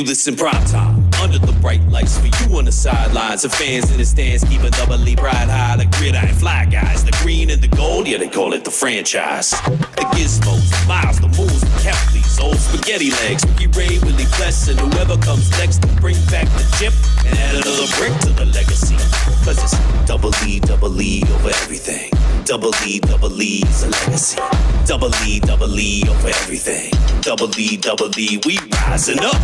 do this in prime time. Under the bright lights for you on the sidelines. And fans in the stands keeping doubly pride high. The gridiron fly guys, the green and the gold, yeah, they call it the franchise. The gizmos, the miles, the moves, the Keflies, old spaghetti legs. Ricky Ray, Willie Bless, and whoever comes next to bring back the chip and add another brick to the legacy. Cause it's double E over everything. Double E is a legacy. Double E over everything. Double E, we rising up.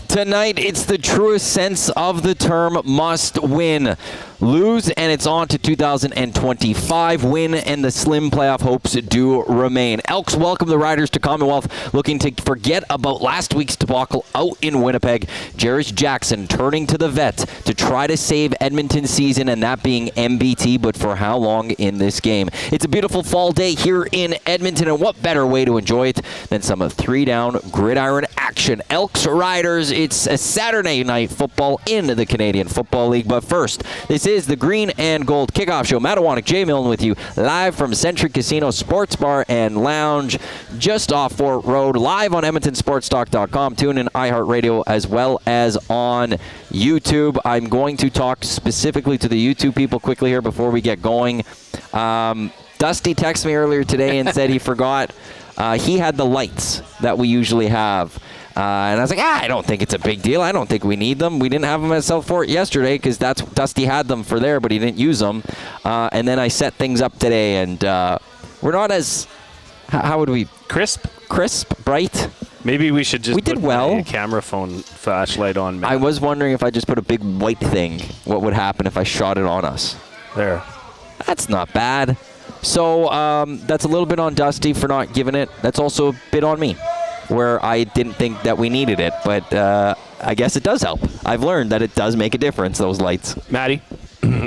Tonight, it's the truest sense of the term must win. Lose, and it's on to 2025. Win, and the slim playoff hopes do remain. Elks welcome the Riders to Commonwealth, looking to forget about last week's debacle out in Winnipeg. Jarris Jackson turning to the vet to try to save Edmonton's season, and that being MBT, but for how long in this game? It's a beautiful fall day here in Edmonton, and what better way to enjoy it than some of three-down gridiron action. Elks Riders, it's a Saturday night football in the Canadian Football League, but first, this is the Green and Gold Kickoff Show. Iwanyk and Jay Milne with you live from Century Casino Sports Bar and Lounge just off Fort Road, live on EdmontonSportsTalk.com. Tune in iHeartRadio as well as on YouTube. I'm going to talk specifically to the YouTube people quickly here before we get going. Dusty texted me earlier today and said he forgot he had the lights that we usually have. And I was like, I don't think it's a big deal. I don't think we need them. We didn't have them at South Fort yesterday because that's Dusty had them for there, but he didn't use them. And then I set things up today, and we're not as, how would we? Crisp, bright. Maybe we should just put a camera phone flashlight on. Matt. I was wondering if I just put a big white thing, what would happen if I shot it on us? There. That's not bad. So that's a little bit on Dusty for not giving it. That's also a bit on me, where I didn't think that we needed it, but I guess it does help. I've learned that it does make a difference, those lights. Maddie,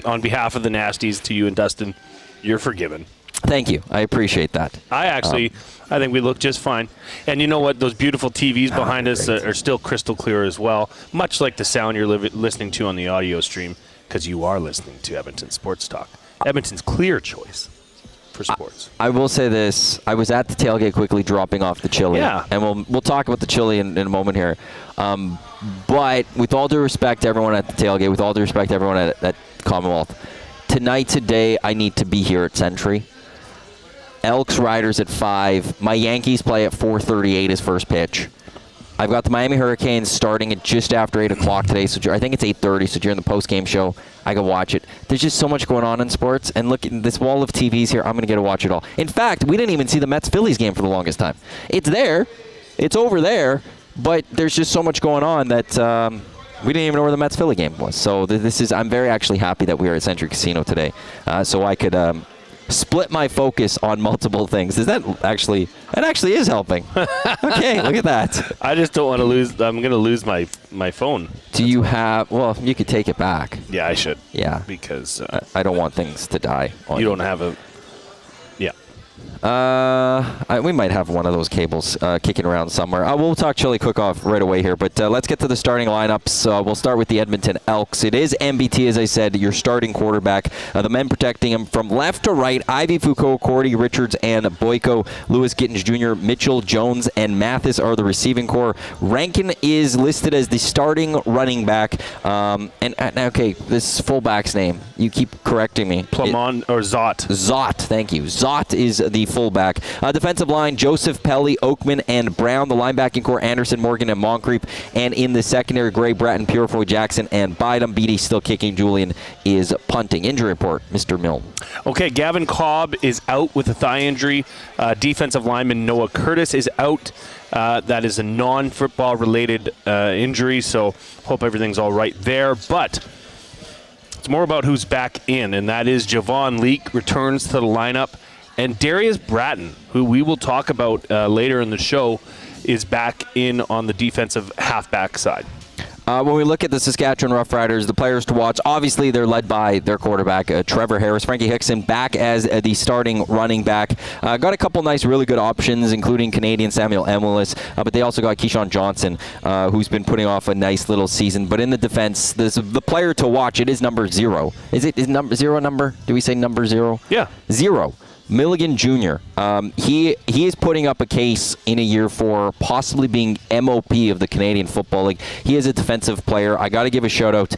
on behalf of the Nasties, to you and Dustin, you're forgiven. Thank you. I appreciate that. I think we look just fine. And you know what? Those beautiful TVs behind us are still crystal clear as well, much like the sound you're listening to on the audio stream, because you are listening to Edmonton Sports Talk. Edmonton's clear choice for sports. I will say this. I was at the tailgate quickly dropping off the chili. Yeah. And we'll talk about the chili in a moment here. But with all due respect to everyone at the tailgate, with all due respect to everyone at Commonwealth, today, I need to be here at Century. Elks Riders at 5. My Yankees play at 4:38 as first pitch. I've got the Miami Hurricanes starting at just after 8 o'clock today, so I think it's 8:30, so during the post-game show, I can watch it. There's just so much going on in sports, and look at this wall of TVs here. I'm going to get to watch it all. In fact, we didn't even see the Mets-Phillies game for the longest time. It's there. It's over there, but there's just so much going on that we didn't even know where the Mets-Philly game was. So I'm very actually happy that we are at Century Casino today, so I could split my focus on multiple things. That actually is helping. Okay, look at that. I just don't want to lose. I'm going to lose my phone. Do you have? Well, you could take it back. Yeah, I should. Yeah, because I don't want things to die. You don't have a. Yeah. We might have one of those cables kicking around somewhere. We'll talk chili cook-off right away here, but let's get to the starting lineups. We'll start with the Edmonton Elks. It is MBT, as I said, your starting quarterback. The men protecting him from left to right: Ivy Foucault, Cordy Richards, and Boyko. Lewis Gittins Jr., Mitchell, Jones, and Mathis are the receiving core. Rankin is listed as the starting running back. Okay, this fullback's name. You keep correcting me. Plamon or Zott. Zott, thank you. Zott is the fullback. Defensive line: Joseph, Pelly, Oakman, and Brown. The linebacking core: Anderson, Morgan, and Moncrief. And in the secondary: Gray, Bratton, Purefoy, Jackson, and Bydom. Beatty still kicking. Julian is punting. Injury report, Mr. Milne. Okay, Gavin Cobb is out with a thigh injury. Defensive lineman Noah Curtis is out. That is a non-football related injury, so hope everything's all right there. But it's more about who's back in, and that is Javon Leake returns to the lineup. And Darius Bratton, who we will talk about later in the show, is back in on the defensive halfback side. When we look at the Saskatchewan Roughriders, the players to watch, obviously they're led by their quarterback, Trevor Harris. Frankie Hickson back as the starting running back. Got a couple nice, really good options, including Canadian Samuel Emelis, but they also got Keyshawn Johnson, who's been putting off a nice little season. But in the defense, the player to watch, it is number 0. Is number 0 number? Do we say number 0? Yeah. 0. Milligan Jr., he is putting up a case in a year for possibly being MOP of the Canadian Football League. He is a defensive player. I got to give a shout-out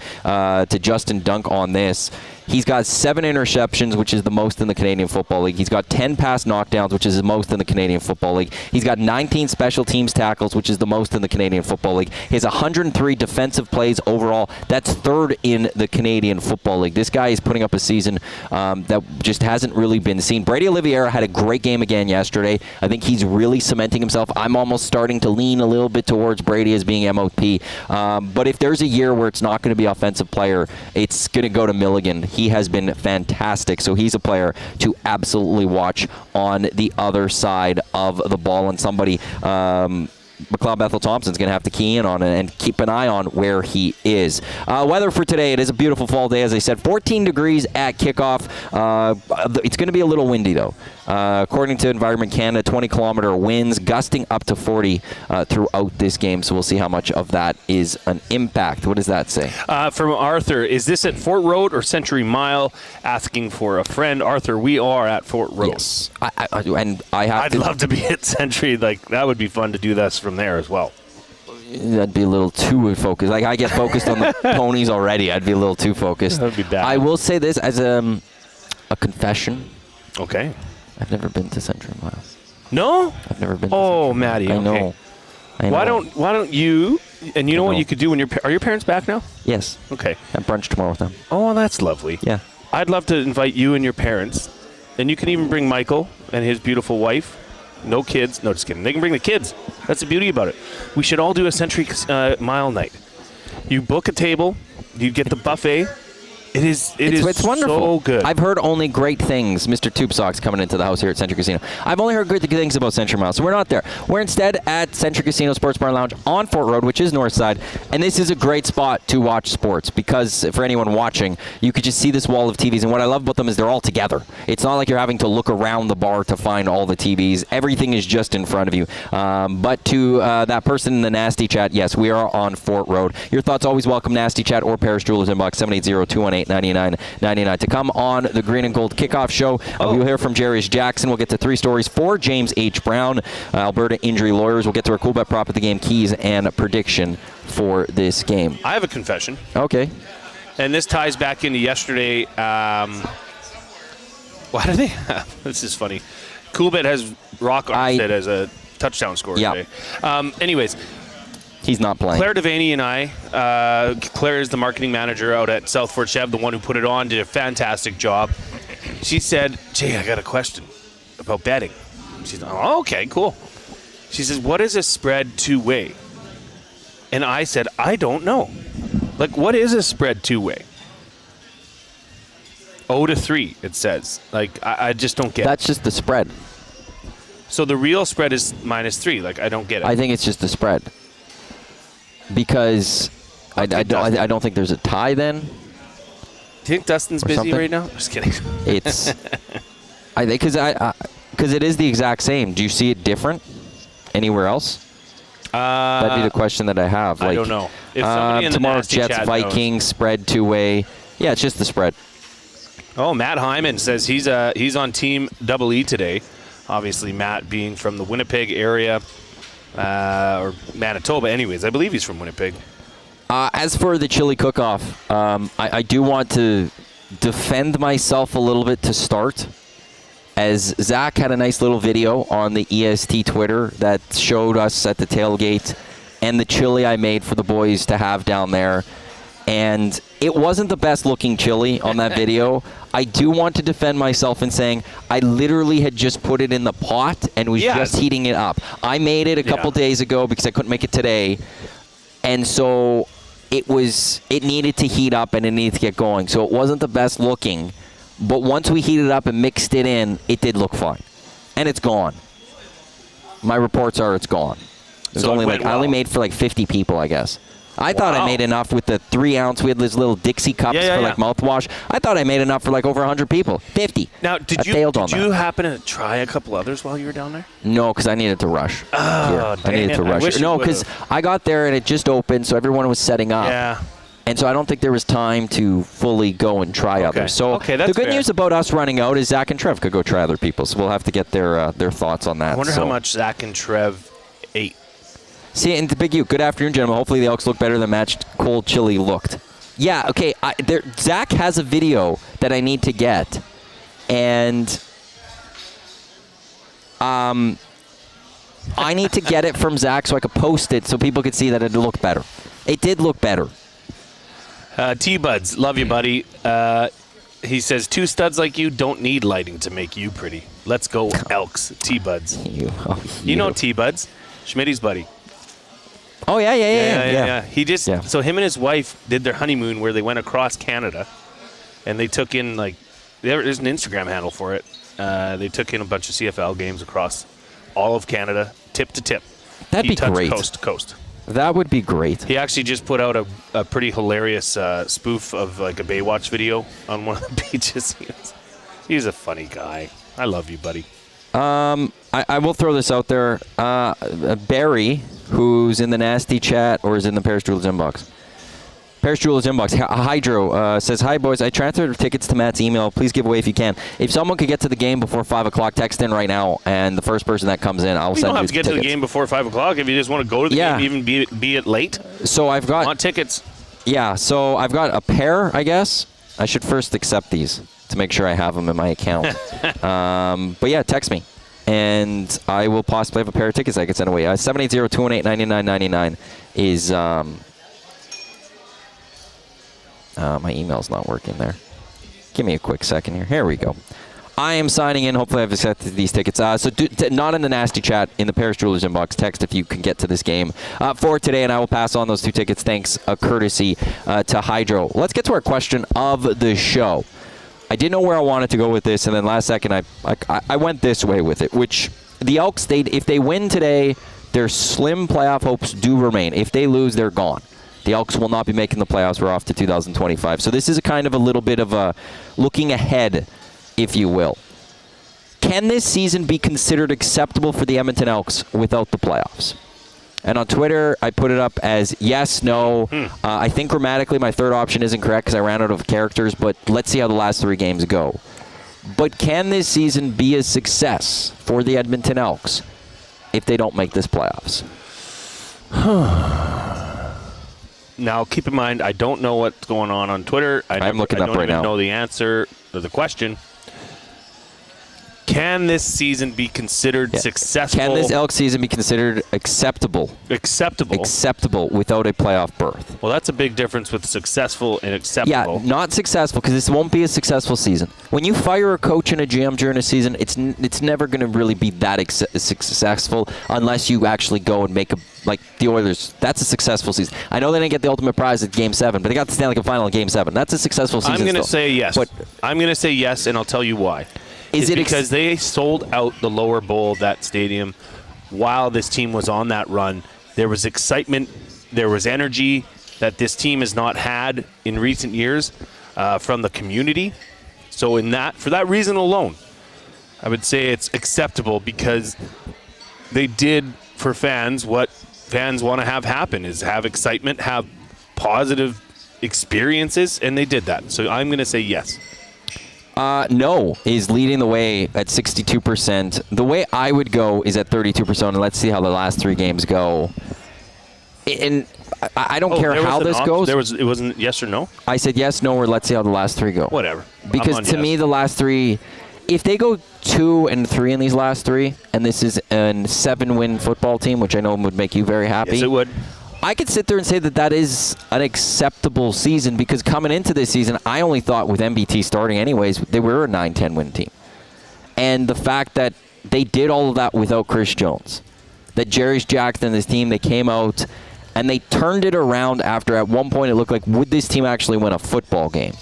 to Justin Dunk on this. He's got 7 interceptions, which is the most in the Canadian Football League. He's got 10 pass knockdowns, which is the most in the Canadian Football League. He's got 19 special teams tackles, which is the most in the Canadian Football League. He has 103 defensive plays overall. That's 3rd in the Canadian Football League. This guy is putting up a season that just hasn't really been seen. Brady Oliveira had a great game again yesterday. I think he's really cementing himself. I'm almost starting to lean a little bit towards Brady as being MOP. But if there's a year where it's not going to be offensive player, it's going to go to Milligan. He has been fantastic, so he's a player to absolutely watch on the other side of the ball, and somebody McLeod Bethel Thompson's going to have to key in on it and keep an eye on where he is. Weather for today, it is a beautiful fall day, as I said. 14 degrees at kickoff. It's going to be a little windy, though. According to Environment Canada, 20-kilometer winds, gusting up to 40 throughout this game, so we'll see how much of that is an impact. What does that say? From Arthur, is this at Fort Road or Century Mile? Asking for a friend. Arthur, we are at Fort Road. Yes. I'd love to be at Century. Like, that would be fun to do this from there as well. That'd be a little too focused. Like, I get focused on the ponies already. I'd be a little too focused. That would be bad. I will say this as a confession. Okay. I've never been to Century Mile. No? I've never been to Oh, Maddie. I know. Okay. Why don't you, and you know what you could do when are your parents back now? Yes. Okay. At brunch tomorrow with them. Oh, that's lovely. Yeah. I'd love to invite you and your parents, and you can even bring Michael and his beautiful wife. No kids. No, just kidding. They can bring the kids. That's the beauty about it. We should all do a Century Mile night. You book a table. You get the buffet. It's wonderful. So good. I've heard only great things. Mr. Tube Socks coming into the house here at Century Casino. I've only heard good things about Century Mile, so we're not there. We're instead at Century Casino Sports Bar Lounge on Fort Road, which is north side, and this is a great spot to watch sports because for anyone watching, you could just see this wall of TVs, and what I love about them is they're all together. It's not like you're having to look around the bar to find all the TVs. Everything is just in front of you. But to that person in the Nasty Chat, yes, we are on Fort Road. Your thoughts always welcome, Nasty Chat or Paris Jewelers inbox 780-218-9999 to come on the Green and Gold Kickoff Show. We'll hear from Jarius Jackson. We'll get to 3 stories for James H. Brown, Alberta injury lawyers. We'll get to our cool bet prop of the game keys and prediction for this game. I have a confession. Okay. And this ties back into yesterday. Why do they? This is funny. Coolbet has Rock Armstead as a touchdown scorer today. Anyways. He's not playing. Claire Devaney and I, Claire is the marketing manager out at South Fort Chev, the one who put it on, did a fantastic job. She said, Jay, I got a question about betting. She's like, oh, okay, cool. She says, what is a spread two-way? And I said, I don't know. Like, what is a spread two-way? 0-3, it says. Like, I just don't get it. That's just the spread. So the real spread is -3. Like, I don't get it. I think it's just the spread. Because I don't think there's a tie then. Do you think Dustin's busy something? right now? Just kidding. It's because it is the exact same. Do you see it different anywhere else? That'd be the question that I have. I don't know. If somebody in the tomorrow Nasty Jets Chat Vikings knows. spread two-way. Yeah, it's just the spread. Oh, Matt Hyman says he's on Team Double E today. Obviously, Matt being from the Winnipeg area. Or Manitoba. Anyways, I believe he's from Winnipeg. As for the chili cook-off, I do want to defend myself a little bit to start, as Zach had a nice little video on the EST Twitter that showed us at the tailgate and the chili I made for the boys to have down there. And it wasn't the best looking chili on that video. I do want to defend myself in saying I literally had just put it in the pot and was just heating it up. I made it a couple days ago because I couldn't make it today. And so it needed to heat up and it needed to get going. So it wasn't the best looking. But once we heated it up and mixed it in, it did look fine. And it's gone. My reports are it's gone. There's so I only made for like 50 people, I guess. I thought I made enough with the 3 ounce. We had these little Dixie cups for like mouthwash. I thought I made enough for like over 100 people. 50. Now, did you happen to try a couple others while you were down there? No, because I needed to rush. Oh, I needed to rush. No, because I got there and it just opened, so everyone was setting up. Yeah. And so I don't think there was time to fully go and try others. So that's the good fair. news about us running out is Zach and Trev could go try other people. So we'll have to get their thoughts on that. I wonder how much Zach and Trev ate. See, and the Big U, good afternoon, gentlemen. Hopefully the Elks look better than matched cold chili looked. Yeah, okay. Zach has a video that I need to get. And I need to get it from Zach so I could post it so people could see that it looked better. It did look better. T-Buds, love you, buddy. He says, 2 studs like you don't need lighting to make you pretty. Let's go, Elks. T-Buds. You know T-Buds. Schmitty's buddy. Oh, yeah. He just, so him and his wife did their honeymoon where they went across Canada, and they took in, like, there's an Instagram handle for it. They took in a bunch of CFL games across all of Canada, tip to tip. That'd be great. Coast to coast. That would be great. He actually just put out a pretty hilarious spoof of like a Baywatch video on one of the beaches. He's a funny guy. I love you, buddy. I will throw this out there. Barry, who's in the nasty chat or is in the Paris Jewelers inbox. Paris Jewelers inbox. Hydro says, "Hi, boys. I transferred tickets to Matt's email. Please give away if you can. If someone could get to the game before 5 o'clock, text in right now, and the first person that comes in, I'll send you tickets." You don't have to get to the game before 5 o'clock if you just want to go to the game, even be it late. So I've got... want tickets. Yeah, so I've got a pair, I guess. I should first accept these to make sure I have them in my account. But yeah, text me, and I will possibly have a pair of tickets I can send away. 780-218-9999 is... my email's not working there. Give me a quick second here. Here we go. I am signing in. Hopefully I've accepted these tickets. Not in the nasty chat, in the Paris Jewelers inbox. Text if you can get to this game for today, and I will pass on those 2 tickets. Thanks, courtesy to Hydro. Let's get to our question of the show. I didn't know where I wanted to go with this, and then last second I went this way with it, which the Elks, if they win today, their slim playoff hopes do remain. If they lose, they're gone. The Elks will not be making the playoffs. We're off to 2025. So this is a kind of a little bit of a looking ahead, if you will. Can this season be considered acceptable for the Edmonton Elks without the playoffs? And on Twitter, I put it up as yes, no. I think grammatically my third option isn't correct because I ran out of characters, but let's see how the last 3 games go. But can this season be a success for the Edmonton Elks if they don't make this playoffs? Now, keep in mind, I don't know what's going on Twitter. I'm looking up right now. I don't even know the answer to the question. Can this season be considered successful? Can this Elk season be considered acceptable? Acceptable without a playoff berth. Well, that's a big difference with successful and acceptable. Yeah, not successful because this won't be a successful season. When you fire a coach and a GM during a season, it's never going to really be that successful unless you actually go and make like the Oilers. That's a successful season. I know they didn't get the ultimate prize at Game 7, but they got the Stanley Cup final in Game 7. That's a successful season. I'm going to say yes. But I'm going to say yes, and I'll tell you why. Is it because they sold out the lower bowl of that stadium while this team was on that run. There was excitement, there was energy that this team has not had in recent years from the community. So for that reason alone, I would say it's acceptable because they did for fans what fans want to have happen, is have excitement, have positive experiences, and they did that. So I'm going to say yes. No is leading the way at 62%. The way I would go is at 32%, and let's see how the last 3 games go. And I don't care how this goes. It wasn't yes or no? I said yes, no, or let's see how the last 3 go. Whatever. Because to me, the last 3, if they go 2-3 in these last 3, and this is a 7-win football team, which I know would make you very happy. Yes, it would. I could sit there and say that is an acceptable season because coming into this season, I only thought with MBT starting anyways, they were a 9-10 win team. And the fact that they did all of that without Chris Jones, that Jerry's Jackson and this team, they came out and they turned it around after at one point it looked like, would this team actually win a football game?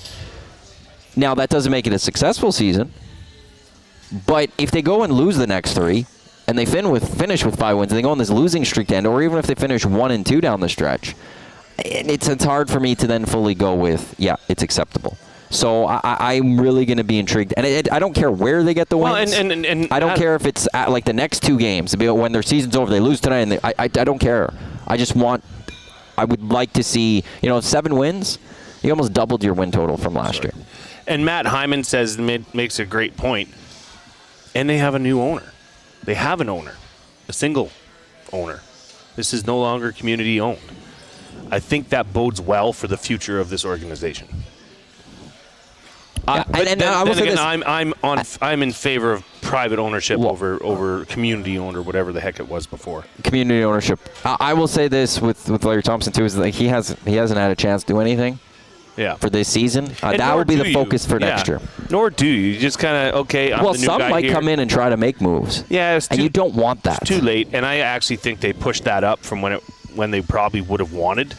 Now, that doesn't make it a successful season, but if they go and lose the next 3, and they finish with 5 wins, and they go on this losing streak to end, or even if they finish 1-2 down the stretch, it's hard for me to then fully go with, yeah, it's acceptable. So I'm really going to be intrigued. And I don't care where they get the wins. And I don't care if it's at like the next 2 games. When their season's over, they lose tonight, and I don't care. I just want I would like to see, 7 wins. You almost doubled your win total from last year. And Matt Hyman makes a great point. And they have a new owner. They have an owner, a single owner. This is no longer community owned. I think that bodes well for the future of this organization. I'm in favor of private ownership over community owned or whatever the heck it was before. Community ownership. I will say this with Larry Thompson too, is that he hasn't had a chance to do anything. Yeah. For this season, that will be the focus for next year. Nor do you. You just kind of, okay, I'm the new guy here. Well, some might come in and try to make moves. Yeah, and you don't want that. It's too late, and I actually think they pushed that up from when they probably would have wanted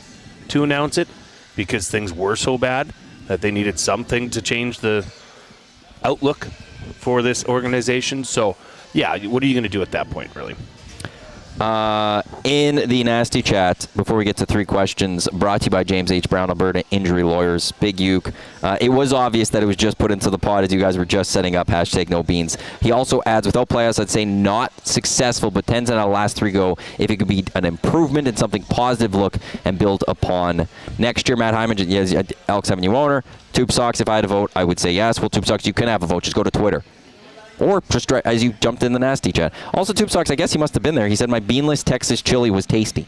to announce it, because things were so bad that they needed something to change the outlook for this organization. So, yeah, what are you going to do at that point, really? In the Nasty Chat, before we get to 3 questions, brought to you by James H. Brown, Alberta Injury Lawyers, Big Uke. It was obvious that it was just put into the pod as you guys were just setting up #NoBeans. He also adds, without playoffs, I'd say not successful, but 10 out of the last 3 go. If it could be an improvement and something positive, look and build upon next year. Matt Hyman, yes, Elks have a new owner. Tube Socks, if I had a vote, I would say yes. Well, Tube Socks, you can have a vote. Just go to Twitter. Or just as you jumped in the Nasty Chat. Also, Tube Socks, I guess he must have been there. He said my beanless Texas chili was tasty.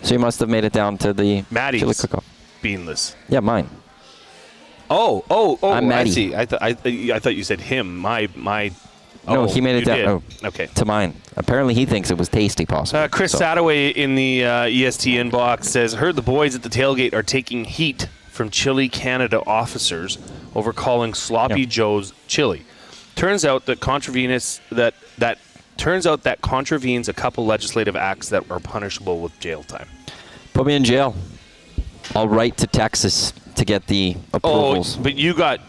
So he must have made it down to the Maddie's chili cook-off. Beanless. Yeah, mine. Oh! I'm Maddie. I see. I thought you said him. My. No, he made it down. Did. Oh, okay. To mine. Apparently, he thinks it was tasty, possibly. Chris Sadaway in the EST inbox says, heard the boys at the tailgate are taking heat from Chili Canada officers over calling Sloppy Joe's chili. Turns out that contravenes a couple legislative acts that are punishable with jail time. Put me in jail. I'll write to Texas to get the approvals. Oh, but you got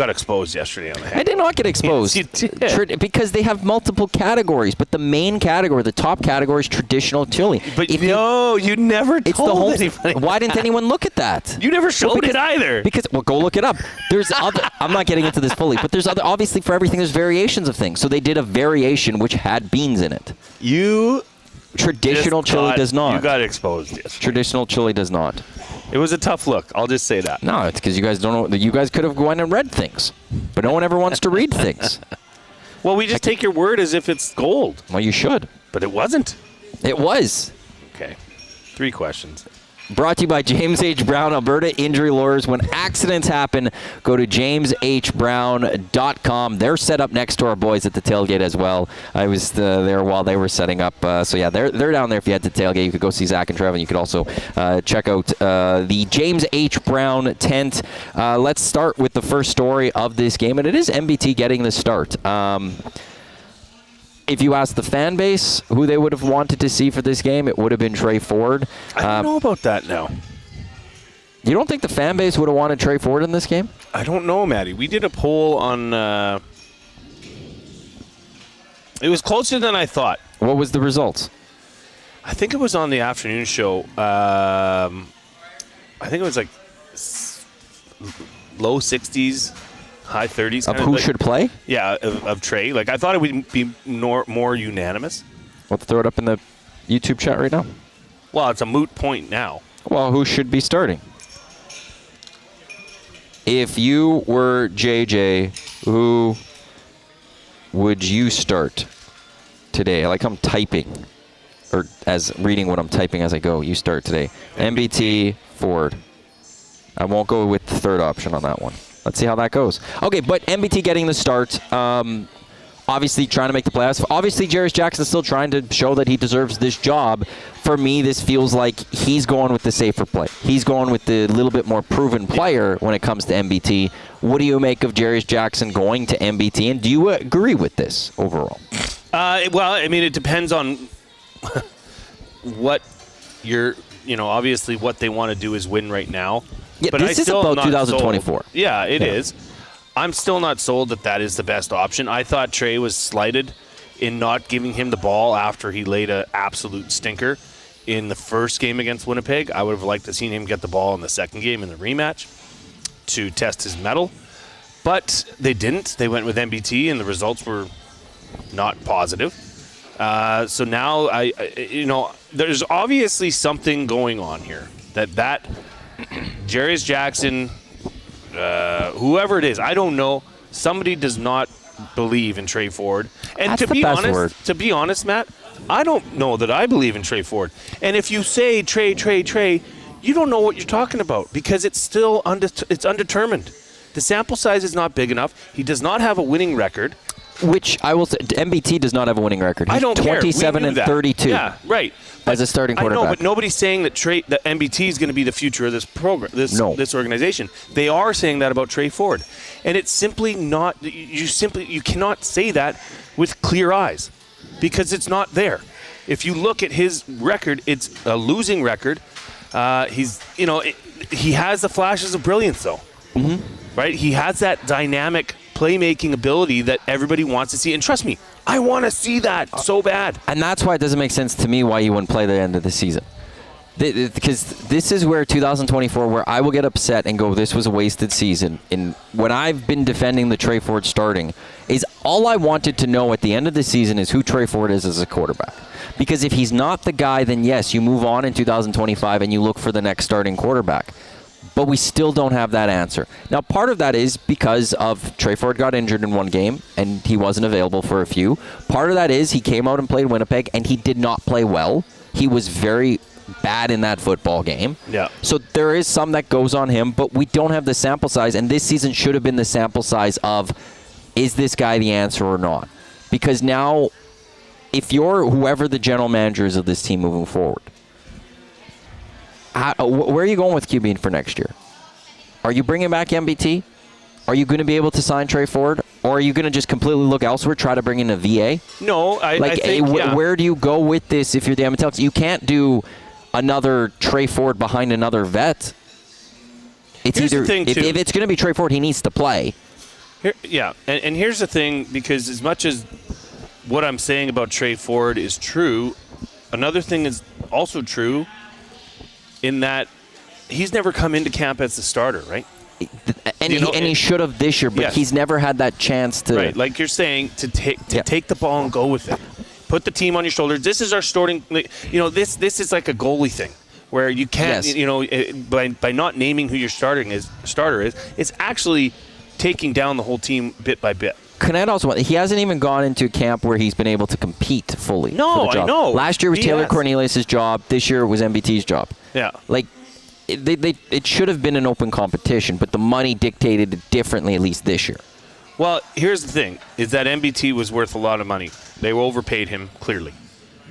exposed yesterday on the head. I did not get exposed. Yes, you did. Because they have multiple categories, but the main category, the top category, is traditional chili. But you never told anybody. Why didn't anyone look at that? You never showed it either. Well, go look it up. There's other. I'm not getting into this fully, but there's other. Obviously, for everything, there's variations of things. So they did a variation which had beans in it. Traditional chili does not. You got exposed yesterday. Traditional chili does not. It was a tough look. I'll just say that. No, it's because you guys don't know. You guys could have gone and read things, but no one ever wants to read things. Well, we just take your word as if it's gold. Well, you should. But it wasn't. It was. Okay. 3 questions. Brought to you by James H. Brown, Alberta Injury Lawyers. When accidents happen, go to jameshbrown.com. They're set up next to our boys at the tailgate as well. I was there while they were setting up. So, yeah, they're down there if you had to tailgate. You could go see Zach and Trevor. You could also check out the James H. Brown tent. Let's start with the first story of this game, and it is MBT getting the start. If you ask the fan base who they would have wanted to see for this game, it would have been Trey Ford. I don't know about that now. You don't think the fan base would have wanted Trey Ford in this game? I don't know, Maddie. We did a poll on... it was closer than I thought. What was the results? I think it was on the afternoon show. I think it was like low 60s. High 30s. Of who should play? Yeah, of Trey. Like, I thought it would be more unanimous. Let's throw it up in the YouTube chat right now. Well, it's a moot point now. Well, who should be starting? If you were JJ, who would you start today? Like I'm typing, or as reading what I'm typing as I go. You start today. MBT, Ford. I won't go with the third option on that one. Let's see how that goes. Okay, but MBT getting the start. Obviously trying to make the playoffs. Obviously, Jarius Jackson's still trying to show that he deserves this job. For me, this feels like he's going with the safer play. He's going with the little bit more proven player when it comes to MBT. What do you make of Jarius Jackson going to MBT, and do you agree with this overall? Well, I mean, it depends on what obviously what they want to do is win right now. Yeah, but this is about 2024. Sold. Yeah, it is. I'm still not sold that is the best option. I thought Trey was slighted in not giving him the ball after he laid an absolute stinker in the first game against Winnipeg. I would have liked to see him get the ball in the second game in the rematch to test his mettle. But they didn't. They went with MBT, and the results were not positive. So now there's obviously something going on here. That Jarius Jackson, whoever it is, I don't know. Somebody does not believe in Trey Ford. And That's to be honest, Matt, I don't know that I believe in Trey Ford. And if you say Trey, you don't know what you're talking about because it's still it's undetermined. The sample size is not big enough. He does not have a winning record. Which I will say, MBT does not have a winning record. He's I don't 27 care. and 32. Yeah, right. As a starting quarterback. I know, but nobody's saying that MBT is going to be the future of this program, this organization. They are saying that about Trey Ford, and it's simply not. You cannot say that with clear eyes, because it's not there. If you look at his record, it's a losing record. He has the flashes of brilliance, though. Mm-hmm. Right? He has that dynamic playmaking ability that everybody wants to see. And trust me, I want to see that so bad. And that's why it doesn't make sense to me why you wouldn't play the end of the season. Because this is where 2024, where I will get upset and go, this was a wasted season. And when I've been defending the Trey Ford starting, is all I wanted to know at the end of the season is who Trey Ford is as a quarterback. Because if he's not the guy, then yes, you move on in 2025 and you look for the next starting quarterback. But we still don't have that answer. Now, part of that is because of Trey Ford got injured in one game, and he wasn't available for a few. Part of that is he came out and played Winnipeg, and he did not play well. He was very bad in that football game. Yeah. So there is some that goes on him, but we don't have the sample size, and this season should have been the sample size of, is this guy the answer or not? Because now, if you're whoever the general manager is of this team moving forward, where are you going with QB for next year? Are you bringing back MBT? Are you going to be able to sign Trey Ford? Or are you going to just completely look elsewhere, try to bring in a VA? No, I think, where do you go with this if you're the Edmonton Elks? You can't do another Trey Ford behind another vet. It's here's either, the thing, if it's going to be Trey Ford, he needs to play. And here's the thing, because as much as what I'm saying about Trey Ford is true, another thing is also true in that he's never come into camp as the starter, right? And he should have this year, but yes. He's never had that chance to. Right, like you're saying, to take the ball and go with it. Put the team on your shoulders. This is our starting. This is like a goalie thing, where you can't. Yes. By not naming who your starter is, it's actually taking down the whole team bit by bit. Canet also, he hasn't even gone into a camp where he's been able to compete fully. No, for the job. I know. Last year was Taylor Cornelius' job. This year it was MBT's job. Yeah. It should have been an open competition, but the money dictated it differently, at least this year. Well, here's the thing, is that MBT was worth a lot of money. They overpaid him, clearly.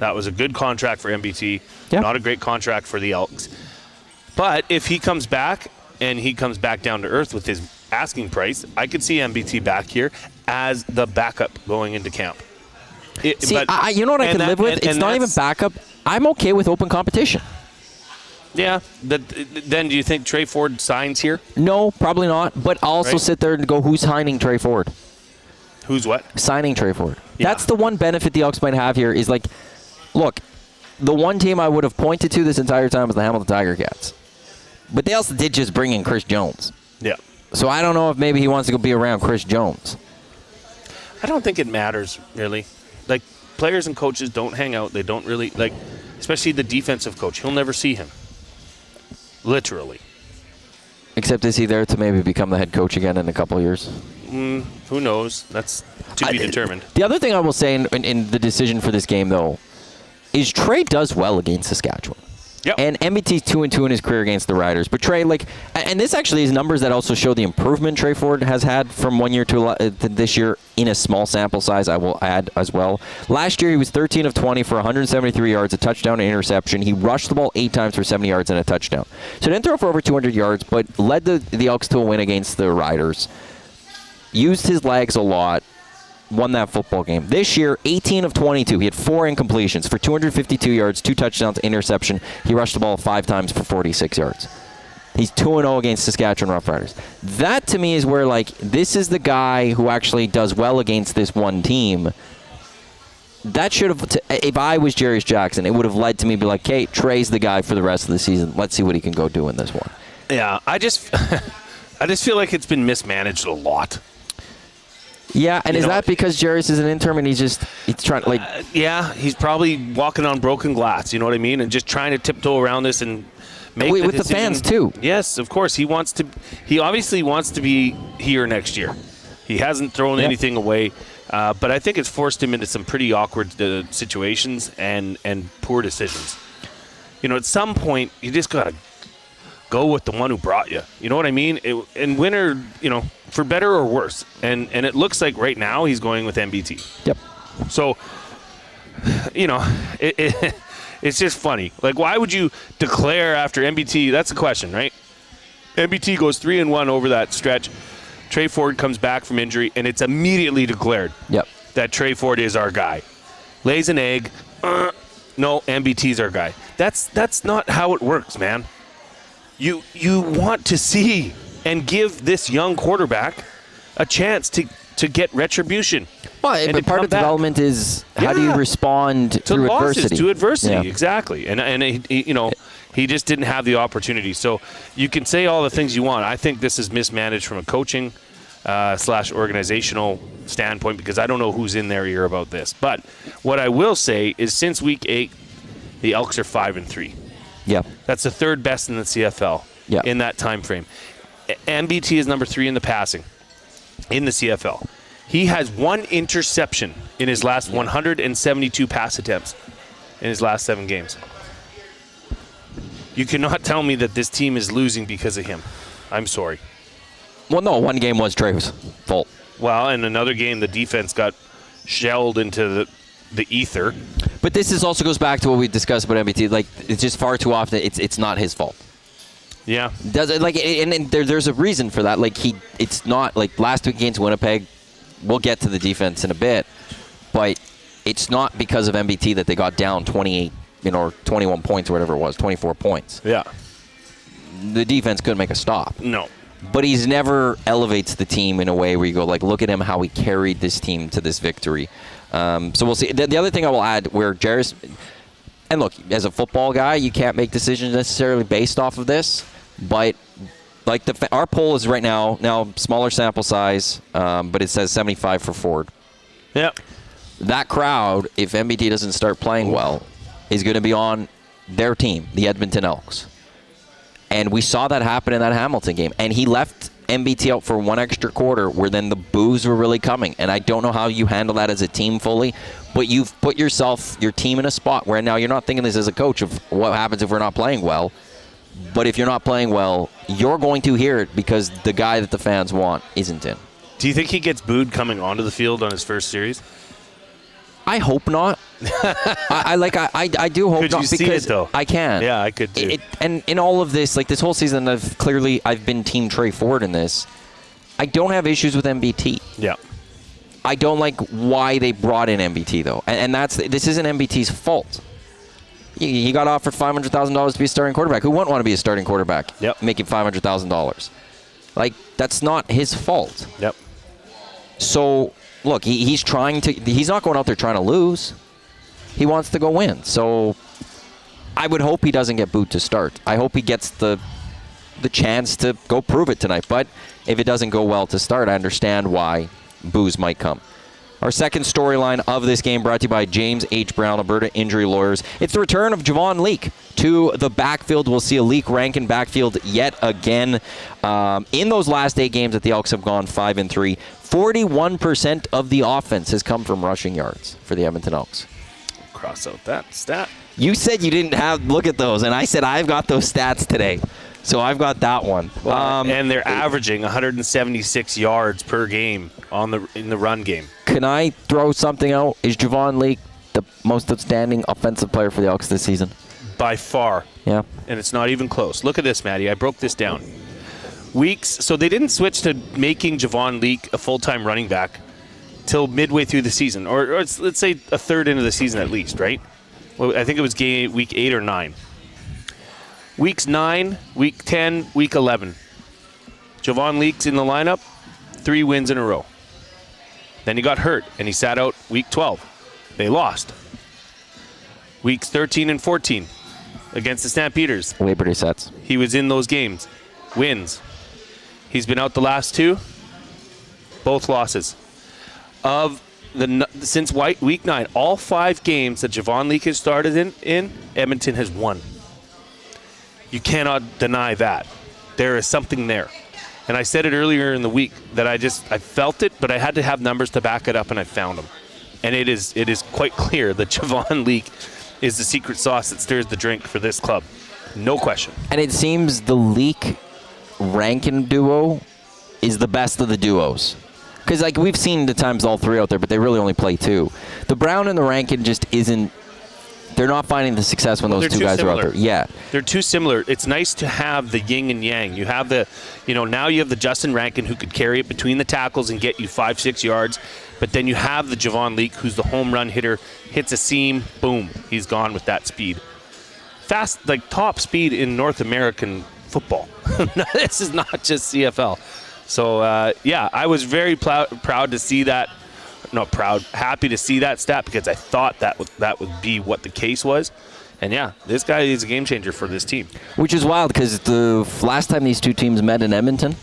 That was a good contract for MBT, not a great contract for the Elks. But if he comes back, and he comes back down to earth with his asking price, I could see MBT back here as the backup going into camp. You know what I can live with? It's not even backup. I'm okay with open competition. Yeah. Then do you think Trey Ford signs here? No, probably not. But I'll also sit there and go, who's signing Trey Ford? Who's what? Signing Trey Ford. Yeah. That's the one benefit the Elks might have here is like, look, the one team I would have pointed to this entire time was the Hamilton Tiger Cats. But they also did just bring in Chris Jones. Yeah. So I don't know if maybe he wants to go be around Chris Jones. I don't think it matters, really. Like, players and coaches don't hang out. They don't really, especially the defensive coach. He'll never see him. Literally. Except is he there to maybe become the head coach again in a couple of years? Who knows? That's to be determined. The other thing I will say in the decision for this game, though, is Trey does well against Saskatchewan. Yep. And MBT's 2-2 in his career against the Riders. But Trey, and this actually is numbers that also show the improvement Trey Ford has had from 1 year to this year in a small sample size, I will add as well. Last year, he was 13 of 20 for 173 yards, a touchdown and interception. He rushed the ball 8 times for 70 yards and a touchdown. So didn't throw for over 200 yards, but led the Elks to a win against the Riders. Used his legs a lot. Won that football game. This year, 18 of 22. He had 4 incompletions for 252 yards, 2 touchdowns, interception. He rushed the ball 5 times for 46 yards. He's 2-0 against Saskatchewan Roughriders. That, to me, is where, this is the guy who actually does well against this one team. That should have, if I was Jarius Jackson, it would have led to me be like, hey, Trey's the guy for the rest of the season. Let's see what he can go do in this one. Yeah, I just feel like it's been mismanaged a lot. Yeah, and You is know, that because Jarius is an interim and he's trying like yeah, he's probably walking on broken glass, you know what I mean, and just trying to tiptoe around this and make with decision. the fans too. Yes, of course. He obviously wants to be here next year. He hasn't thrown anything away, but I think it's forced him into some pretty awkward situations and poor decisions. You know, at some point, you just got to go with the one who brought you. You know what I mean? And winner, you know, for better or worse. And it looks like right now he's going with MBT. Yep. So, you know, it's just funny. Like, why would you declare after MBT? That's the question, right? MBT goes 3-1 over that stretch. Trey Ford comes back from injury, and it's immediately declared that Trey Ford is our guy. Lays an egg. No, MBT's our guy. That's not how it works, man. You want to see and give this young quarterback a chance to get retribution. Well, but part of development is how do you respond to through losses, adversity? to adversity, Yeah. exactly. And he, you know, he just didn't have the opportunity. So you can say all the things you want. I think this is mismanaged from a coaching / organizational standpoint because I don't know who's in their ear about this. But what I will say is since week 8, the Elks are 5-3. Yeah. That's the third best in the CFL in that time frame. MBT is number 3 in the passing in the CFL. He has 1 interception in his last 172 pass attempts in his last 7 games. You cannot tell me that this team is losing because of him. I'm sorry. Well, no, one game was Trey's fault. Well, in another game, the defense got shelled into the ether. But this also goes back to what we discussed about MBT. Like, it's just far too often it's not his fault. Yeah. Does it and there's a reason for that. Like it's not like last week against Winnipeg. We'll get to the defense in a bit, but it's not because of MBT that they got down 28, or 21 points or whatever it was, 24 points. Yeah. The defense couldn't make a stop. No. But he's never elevates the team in a way where you go like, look at him how he carried this team to this victory. So we'll see. The other thing I will add, where Jarius, and look, as a football guy, you can't make decisions necessarily based off of this, but like our poll is right now smaller sample size, but it says 75 for Ford. Yeah. That crowd, if MBT doesn't start playing well, is going to be on their team, the Edmonton Elks. And we saw that happen in that Hamilton game. And he left MBT out for 1 extra quarter where then the boos were really coming. And I don't know how you handle that as a team fully, but you've put your team in a spot where now you're not thinking this as a coach of what happens if we're not playing well. But if you're not playing well, you're going to hear it because the guy that the fans want isn't in. Do you think he gets booed coming onto the field on his first series? I hope not. I do hope could not you see because it, though? I can. Yeah, I could too. And in all of this, like this whole season, I've been Team Trey Ford in this. I don't have issues with MBT. Yeah. I don't like why they brought in MBT though, and this isn't MBT's fault. He got offered $500,000 to be a starting quarterback. Who wouldn't want to be a starting quarterback? Yep. Making $500,000. Like that's not his fault. Yep. So. Look, he's not going out there trying to lose. He wants to go win. So I would hope he doesn't get booed to start. I hope he gets the chance to go prove it tonight. But if it doesn't go well to start, I understand why boos might come. Our second storyline of this game brought to you by James H. Brown, Alberta Injury Lawyers. It's the return of Javon Leake to the backfield. We'll see a Leake ranking backfield yet again. In those last 8 games that the Elks have gone 5-3, 41% of the offense has come from rushing yards for the Edmonton Elks. Cross out that stat. You said you didn't look at those, and I said I've got those stats today. So I've got that one. And they're averaging 176 yards per game in the run game. Can I throw something out? Is Javon Leake the most outstanding offensive player for the Elks this season? By far. Yeah. And it's not even close. Look at this, Matty. I broke this down. So they didn't switch to making Javon Leake a full-time running back till midway through the season, or let's say a third into the season at least, right? Well, I think it was week 8 or 9. Weeks 9, week 10, week 11. Javon Leake's in the lineup, 3 wins in a row. Then he got hurt, and he sat out week 12. They lost. Weeks 13 and 14 against the Stampeders. Liberty sets. He was in those games. Wins. He's been out the last 2. Both losses. since week 9, all 5 games that Javon Leake has started in Edmonton has won. You cannot deny that. There is something there. And I said it earlier in the week that I felt it, but I had to have numbers to back it up, and I found them. And it is quite clear that Javon Leake is the secret sauce that stirs the drink for this club. No question. And it seems the Leake-Rankin duo is the best of the duos. Because like we've seen the times all 3 out there, but they really only play 2. The Brown and the Rankin just isn't. They're not finding the success when those 2 guys are out there. Yeah, they're too similar. It's nice to have the yin and yang. You have now you have the Justin Rankin who could carry it between the tackles and get you 5-6 yards, but then you have the Javon Leake who's the home run hitter, hits a seam, boom, he's gone with that speed. Fast, like top speed in North American football. This is not just CFL. So I was very proud to see that. Not proud, happy to see that stat because I thought that would be what the case was. And yeah, this guy is a game changer for this team. Which is wild because the last time these 2 teams met in Edmonton,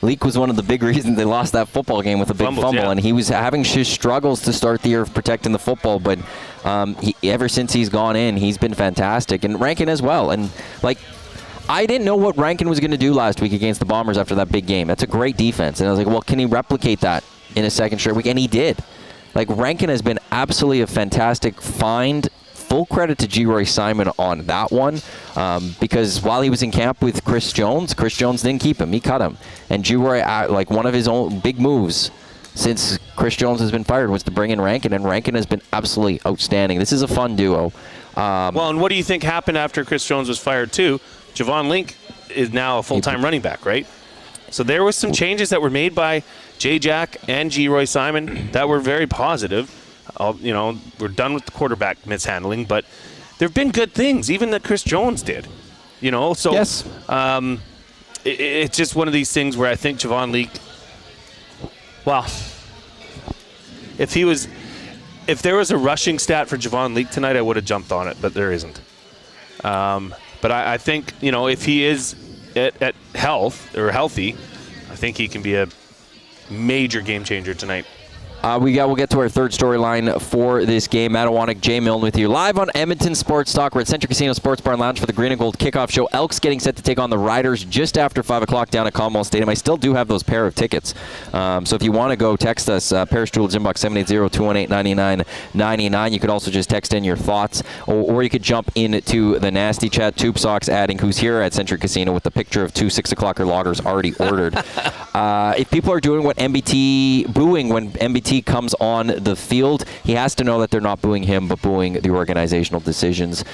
Leake was one of the big reasons they lost that football game with a big fumble. Yeah. And he was having his struggles to start the year of protecting the football. But ever since he's gone in, he's been fantastic. And Rankin as well. And I didn't know what Rankin was going to do last week against the Bombers after that big game. That's a great defense. And I was like, well, can he replicate that in a second straight week? And he did. Rankin has been absolutely a fantastic find. Full credit to G. Simon on that one because while he was in camp with Chris Jones didn't keep him. He cut him. And G. one of his own big moves since Chris Jones has been fired was to bring in Rankin, and Rankin has been absolutely outstanding. This is a fun duo. And what do you think happened after Chris Jones was fired too? Javon Leake is now a full-time running back, right? So there was some changes that were made by J. Jack and G. Simon that were very positive. We're done with the quarterback mishandling, but there have been good things, even that Chris Jones did. So yes. It's just one of these things where I think Javon Leake, if there was a rushing stat for Javon Leake tonight, I would have jumped on it, but there isn't. But I think, if he is at healthy, I think he can be a major game changer tonight. We'll get to our third storyline for this game. Iwanyk, Jay Milne with you. Live on Edmonton Sports Talk. We're at Century Casino Sports Bar and Lounge for the Green and Gold Kickoff Show. Elks getting set to take on the Riders just after 5 o'clock down at Commonwealth Stadium. I still do have those pair of tickets. So if you want to go, text us, Parish Jewels Inbox 780-218-9999. You could also just text in your thoughts, or you could jump into the Nasty Chat. Tube Socks adding, who's here at Century Casino with the picture of 2 6-o'clocker loggers already ordered. If people are doing what booing when MBT comes on the field, he has to know that they're not booing him, but booing the organizational decisions.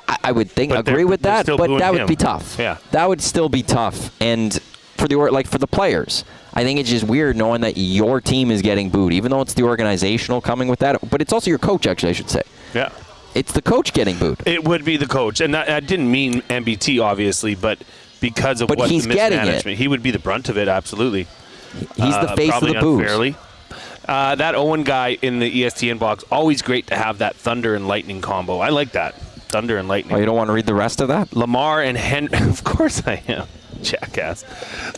I would agree with that, but that would be tough. Yeah, that would still be tough. And for the players, I think it's just weird knowing that your team is getting booed, even though it's the organizational coming with that. But it's also your coach, actually, I should say. Yeah, it's the coach getting booed. It would be the coach, and I didn't mean MBT obviously, but because of what he's the mismanagement, he would be the brunt of it. Absolutely. He's the face of the booze. That Owen guy in the ESPN box, always great to have that thunder and lightning combo. I like that. Thunder and lightning. Oh, you don't want to read the rest of that? Lamar and Henry. Of course I am. Jackass.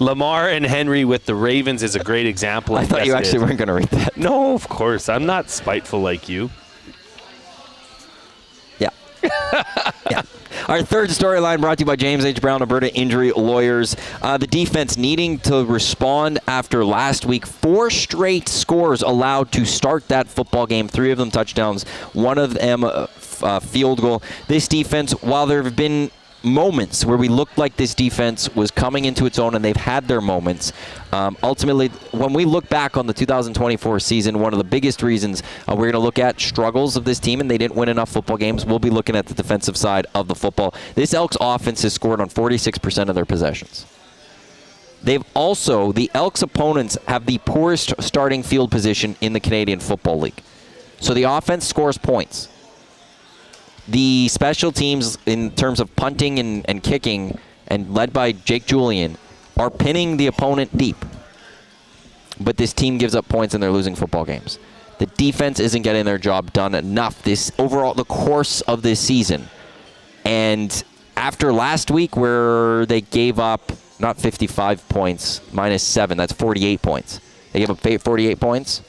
Lamar and Henry with the Ravens is a great example. I thought you actually weren't going to read that. No, of course. I'm not spiteful like you. Yeah. Yeah. Our third storyline brought to you by James H. Brown, Alberta Injury Lawyers. The defense needing to respond after last week. 4 straight scores allowed to start that football game. 3 of them touchdowns. 1 of them field goal. This defense, while there have been moments where we looked like this defense was coming into its own, and they've had their moments. Ultimately, when we look back on the 2024 season, one of the biggest reasons we're going to look at struggles of this team, and they didn't win enough football games, we'll be looking at the defensive side of the football. This Elks offense has scored on 46% of their possessions. The Elks opponents have the poorest starting field position in the Canadian Football League. So the offense scores points. The special teams, in terms of punting and kicking, and led by Jake Julian, are pinning the opponent deep. But this team gives up points and they're losing football games. The defense isn't getting their job done enough the course of this season. And after last week where they gave up not 55 points, -7, that's 48 points. They gave up 48 points.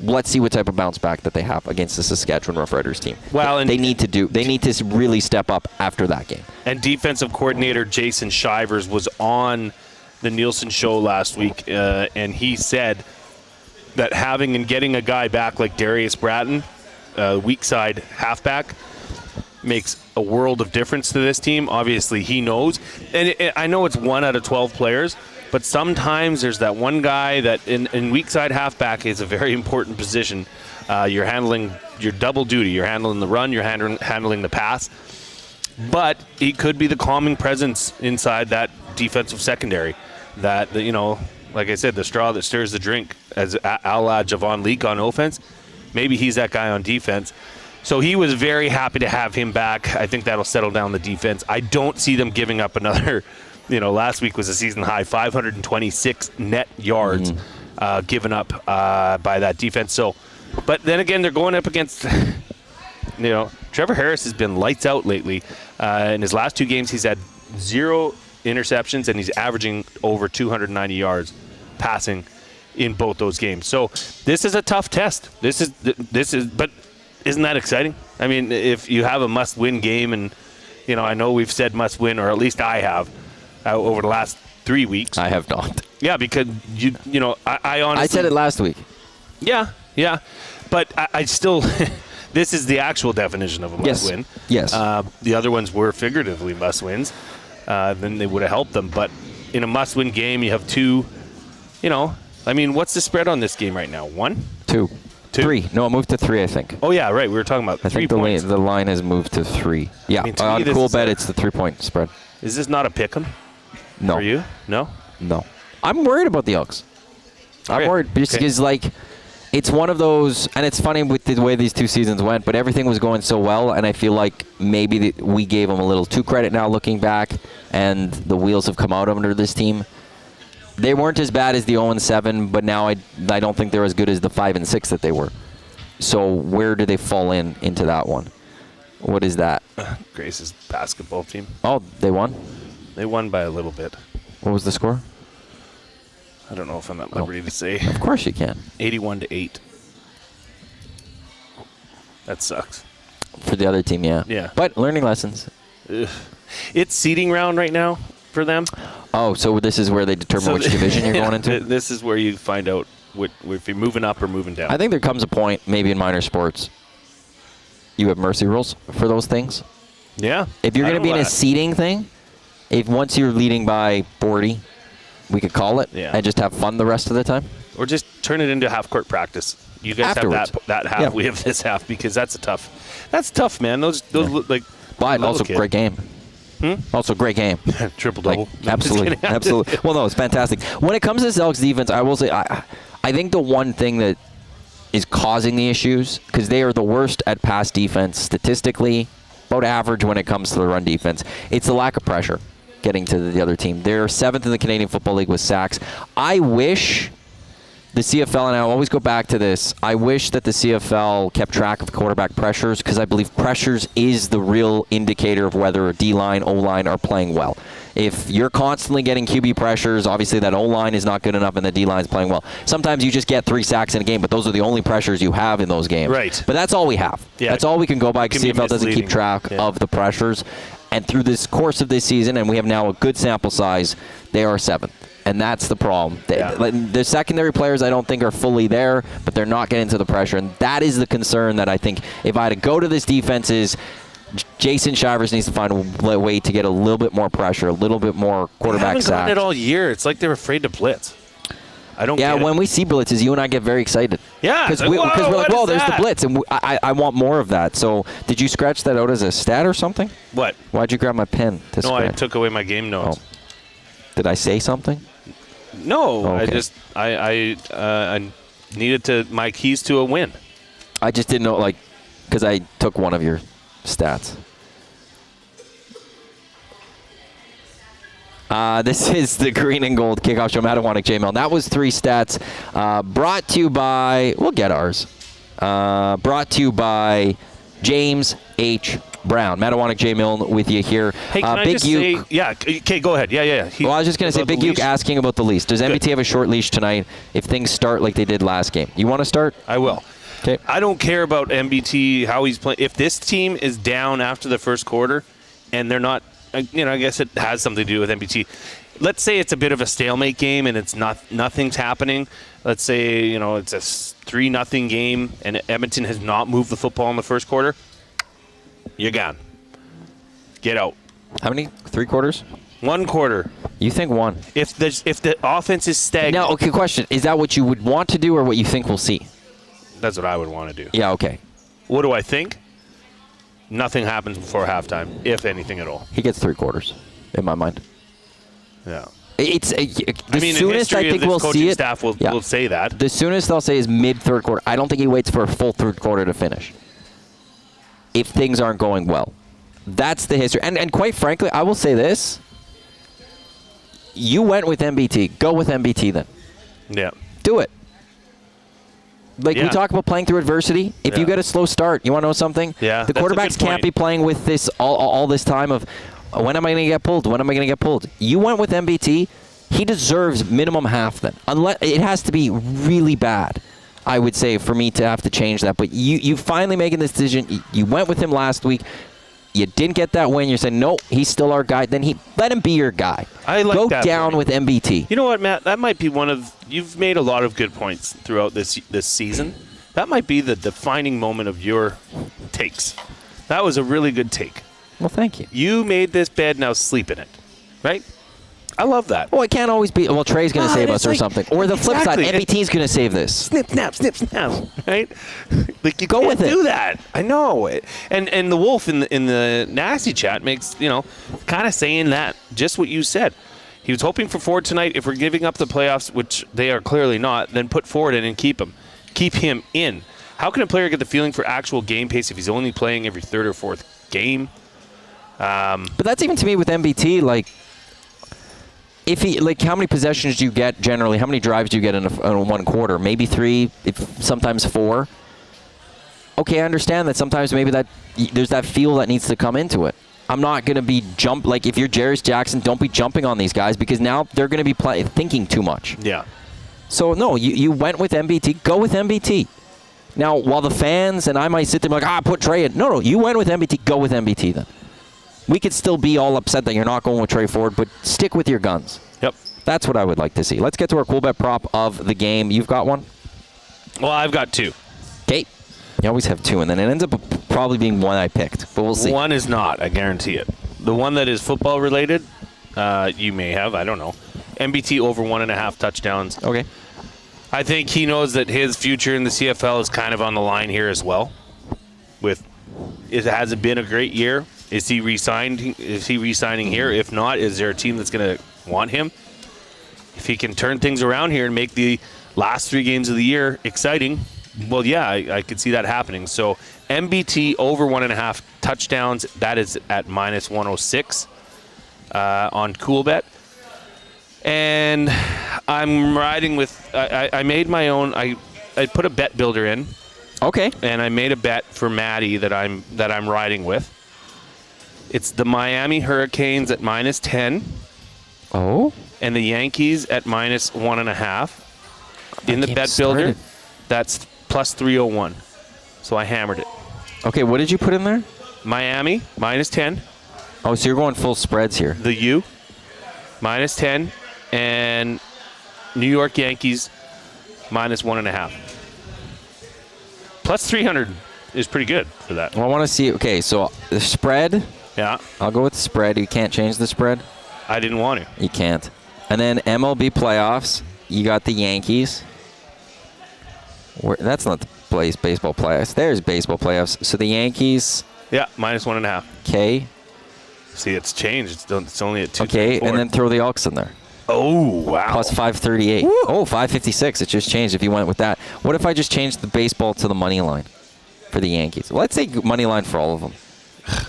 let's see what type of bounce back that they have against the Saskatchewan Roughriders team. Well, and they need to really step up after that game. And defensive coordinator Jason Shivers was on the Nielsen show last week, and he said that having and getting a guy back like Darius Bratton, weak side halfback, makes a world of difference to this team. Obviously, he knows. And I know it's 1 out of 12 players, but sometimes there's that one guy that in weak side halfback is a very important position. You're handling your double duty. You're handling the run. You're handling the pass. But he could be the calming presence inside that defensive secondary. That, like I said, the straw that stirs the drink, as a la Javon Leake on offense. Maybe he's that guy on defense. So he was very happy to have him back. I think that'll settle down the defense. I don't see them giving up another, last week was a season high, 526 net yards given up by that defense. So, but then again, they're going up against, Trevor Harris has been lights out lately. In his last 2 games, he's had 0 interceptions, and he's averaging over 290 yards passing in both those games. So this is a tough test. This is, but isn't that exciting? I mean, if you have a must-win game, and I know we've said must-win, or at least I have, over the last 3 weeks. I have not. Yeah, because I honestly, I said it last week. Yeah, but I still. This is the actual definition of a must-win. Yes. The other ones were figuratively must-wins. Then they would have helped them. But in a must-win game, you have 2. What's the spread on this game right now? 1? 2. 3. No, it moved to 3, I think. Oh, yeah, right. We were talking about 3 think points. The line has moved to 3. Yeah, on Cool Bet, it's the 3-point spread. Is this not a pick 'em? No. For you? No? No. I'm worried about the Elks. I'm worried because, it's one of those, and it's funny with the way these 2 seasons went, but everything was going so well, and I feel like maybe we gave them a little too credit now looking back, and the wheels have come out under this team. They weren't as bad as the 0-7, but now I don't think they're as good as the 5-6 that they were. So where do they fall into that one? What is that? Grace's basketball team. Oh, they won? They won by a little bit. What was the score? I don't know if I'm at liberty to say. Of course you can. 81-8. That sucks. For the other team, yeah. Yeah. But learning lessons. Ugh. It's seeding round right now for them. Oh, so this is where they determine which division you're going into? This is where you find out if you're moving up or moving down. I think there comes a point, maybe in minor sports, you have mercy rules for those things. Yeah. If you're going to be in a seeding thing, once you're leading by 40, we could call it, and just have fun the rest of the time. Or just turn it into half-court practice. You guys Afterwards. have that half. Yeah. We have this half, because that's tough, man. Those look like. But also great game. Also great game. Triple-double. Absolutely. Well, no, it's fantastic. When it comes to this Elks defense, I will say, I think the one thing that is causing the issues, because they are the worst at pass defense statistically, about average when it comes to the run defense, it's the lack of pressure getting to the other team. They're 7th in the Canadian Football League with sacks. I wish the CFL, and I always go back to this, I wish that the CFL kept track of quarterback pressures, because I believe pressures is the real indicator of whether a D-line, O-line are playing well. If you're constantly getting QB pressures, obviously that O-line is not good enough and the D-line is playing well. Sometimes you just get 3 sacks in a game, but those are the only pressures you have in those games. Right. But that's all we have. Yeah. That's all we can go by, because CFL doesn't keep track of the pressures. And through this course of this season, and we have now a good sample size, they are 7th. And that's the problem. The secondary players, I don't think, are fully there, but they're not getting to the pressure. And that is the concern that I think, if I had to go to this defense, is Jason Shivers needs to find a way to get a little bit more pressure, a little bit more quarterback sacks. They haven't gotten it all year. It's like they're afraid to blitz. I don't get it. When we see blitzes, you and I get very excited. Yeah. Because we're like, whoa, there's the blitz. And I want more of that. So did you scratch that out as a stat or something? What? Why'd you grab my pen to scratch? I took away my game notes. Oh. Did I say something? No. Oh, okay. I needed my keys to a win. I just didn't know, because I took one of your stats. This is the Green and Gold Kickoff Show. Iwanyk and Jay Milne. That was 3 stats brought to you by, we'll get ours, brought to you by James H. Brown. Matt Iwanyk, Jay Milne with you here. Hey, can I Big just Uke, say, yeah, okay, go ahead. Yeah. Well, I was just going to say, Big Uke asking about the leash. Does MBT have a short leash tonight if things start like they did last game? You want to start? I will. Okay. I don't care about MBT, how he's playing. If this team is down after the first quarter and they're not, I guess it has something to do with MBT. Let's say it's a bit of a stalemate game and it's nothing's happening. Let's say, it's a 3-0 game and Edmonton has not moved the football in the first quarter. You're gone. Get out. How many? 3 quarters? 1 quarter. You think 1? If the offense is stagnant. Now, okay, question. Is that what you would want to do or what you think we'll see? That's what I would want to do. Yeah, okay. What do I think? Nothing happens before halftime, if anything at all. He gets 3 quarters, in my mind. Yeah. It's the soonest I think we'll see it. Staff will say that. The soonest they'll say is mid-third quarter. I don't think he waits for a full third quarter to finish if things aren't going well. That's the history. And quite frankly, I will say this. You went with MBT. Go with MBT then. Yeah. Do it. We talk about playing through adversity. If you get a slow start, you want to know something? Yeah, the quarterbacks can't be playing with this all this time of when am I going to get pulled? When am I going to get pulled? You went with MBT. He deserves minimum half then. Unless it has to be really bad, I would say, for me to have to change that. But you finally making this decision. You went with him last week. You didn't get that win. You're saying, no, he's still our guy. Then let him be your guy. I like Go that down point. with MBT. You know what, Matt? That might be you've made a lot of good points throughout this season. That might be the defining moment of your takes. That was a really good take. Well, thank you. You made this bed, now sleep in it. Right? I love that. Well, it can't always be, Trey's going to save us or something. Or the flip side, MBT's going to save this. Snip, snap, right? Like, you go with it. Do that. I know. And the Wolf in the nasty chat makes, kind of saying that, just what you said. He was hoping for Ford tonight. If we're giving up the playoffs, which they are clearly not, then put Ford in and keep him. Keep him in. How can a player get the feeling for actual game pace if he's only playing every third or fourth game? But that's even to me with MBT, if he how many possessions do you get generally? How many drives do you get in 1 quarter? Maybe 3, sometimes 4. Okay, I understand that sometimes maybe there's that feel that needs to come into it. I'm not going to be if you're Jarius Jackson, don't be jumping on these guys because now they're going to be thinking too much. Yeah. So no, you went with MBT. Go with MBT. Now, while the fans and I might sit there and put Trey in. No, you went with MBT. Go with MBT then. We could still be all upset that you're not going with Trey Ford, but stick with your guns. Yep. That's what I would like to see. Let's get to our cool bet prop of the game. You've got one? Well, I've got 2. Okay. You always have 2, and then it ends up probably being one I picked, but we'll see. One is not, I guarantee it. The one that is football related, you may have, I don't know. MBT over 1.5 touchdowns. Okay. I think he knows that his future in the CFL is kind of on the line here as well. Has it been a great year? Is he re-signing here? If not, is there a team that's going to want him? If he can turn things around here and make the last 3 games of the year exciting, well, yeah, I could see that happening. So MBT over 1.5 touchdowns, that is at minus 106 on CoolBet. And I'm riding with, I made my own, I put a bet builder in. Okay. And I made a bet for Maddie that I'm riding with. It's the Miami Hurricanes at minus 10. Oh. And the Yankees at minus 1.5. In the bet builder, that's plus 301. So I hammered it. Okay, what did you put in there? Miami, minus 10. Oh, so you're going full spreads here. The U, minus 10. And New York Yankees, minus 1.5. Plus 300 is pretty good for that. Well, I want to see. Okay, so the spread. Yeah. I'll go with the spread. You can't change the spread. I didn't want to. You can't. And then MLB playoffs. You got the Yankees. That's not the baseball playoffs. There's baseball playoffs. So the Yankees. Yeah, minus 1.5. Okay. See, it's changed. It's only at 2. Okay, and then throw the Elks in there. Oh, wow. Plus 538. Woo. Oh, 556. It just changed if you went with that. What if I just changed the baseball to the money line for the Yankees? Well, let's say money line for all of them.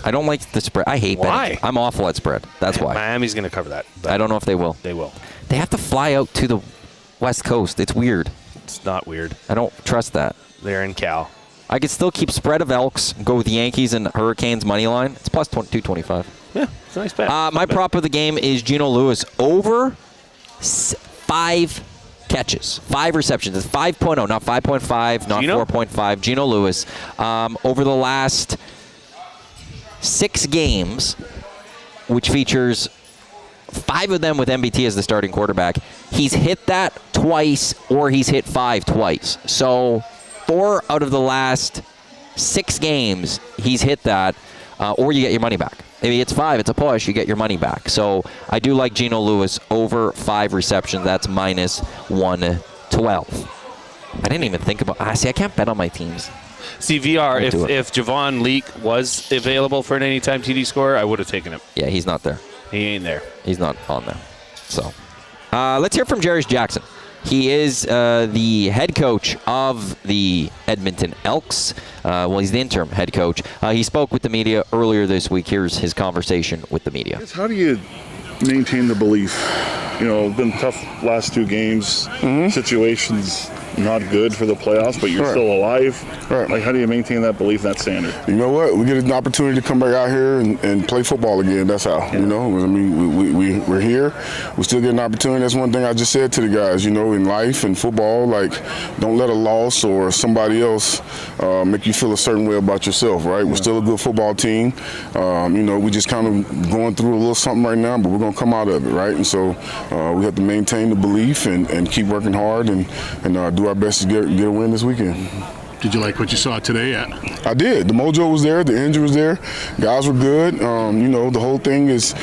I don't like the spread. I hate betting. I'm awful at spread. That's why. Miami's going to cover that. I don't know if they will. They will. They have to fly out to the West Coast. It's weird. It's not weird. I don't trust that. They're in Cal. I could still keep spread of Elks, go with the Yankees and Hurricanes money line. It's plus 225. Yeah, it's a nice bet. My prop of the game is Geno Lewis over 5 catches, 5 receptions. It's 5.0, not 5.5, not 4.5. Geno Lewis over the last 6 games, which features 5 of them with MBT as the starting quarterback. He's hit that twice, or he's hit 5 twice. So 4 out of the last 6 games, he's hit that, or you get your money back. If he hits 5, it's a push, you get your money back. So I do like Geno Lewis over 5 receptions. That's minus 112. I didn't even think about. I can't bet on my teams. See, VR, if Javon Leake was available for an anytime TD scorer, I would have taken him. Yeah, he's not there. He ain't there. He's not on there. So let's hear from Jarius Jackson. He is the head coach of the Edmonton Elks. He's the interim head coach. He spoke with the media earlier this week. Here's his conversation with the media. How do you maintain the belief? It's been tough last 2 games. Situations not good for the playoffs, but you're still alive. Right. Like, how do you maintain that belief, that standard? You know what? We get an opportunity to come back out here and play football again. That's how. Yeah. I mean, we're here. We still get an opportunity. That's one thing I just said to the guys. In life and football, like, don't let a loss or somebody else make you feel a certain way about yourself. Right? We're still a good football team. We just kind of going through a little something right now, but we're gonna come out of it. Right? And so we have to maintain the belief and keep working hard and do our best to get a win this weekend. Did you like what you saw today? I did. The mojo was there. The energy was there. Guys were good. The whole thing is